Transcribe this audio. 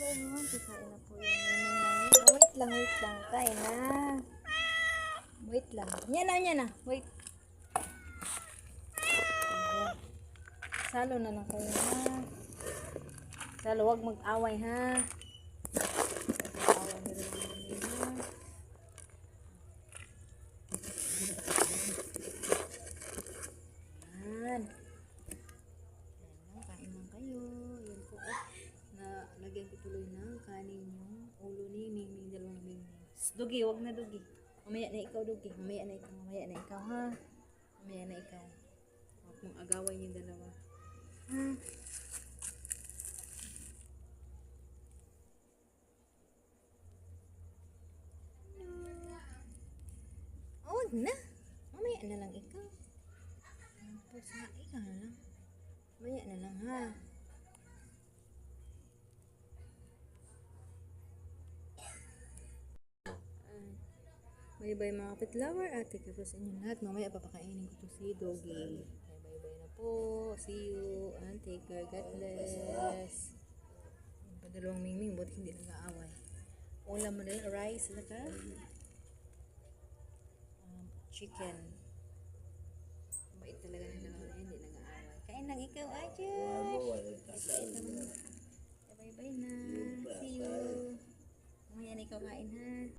everyone, kakain na po yung menu ngayon. Oh, wait lang, kain na. Wait lang. Yan na, wait. Ayan. Salo na lang kayo ha. Salo, wag mag-away ha. Mag-away na rin ha. Yan. Kain lang kayo. Yan po. Lagyan ko tuloy ng kanin yung ulo ni Mingming, dalawang Mingming. Dugi, wag na dugi. Mamaya na ikaw, dugi. Mamaya na ikaw ha. Mamaya na ikaw. Huwag mong agaway yung dalawa. Ha? Huwag na. Mamaya na lang ikaw. Ikaw na lang. Mamaya na lang ha. Bye-bye mga petlover at take care sa inyo lahat. Mamaya papakainin ko to si Doggy. Bye-bye na po. See you and take care. God bless. Yung padalawang Mingming, buti hindi nag-aaway. Ulam mo nila, rice, saka chicken. Mabait talaga ng dalawa na yan, hindi nag-aaway. Kain lang ikaw, Ajo. Bye-bye na. See you. Mamaya na ikaw kain ha.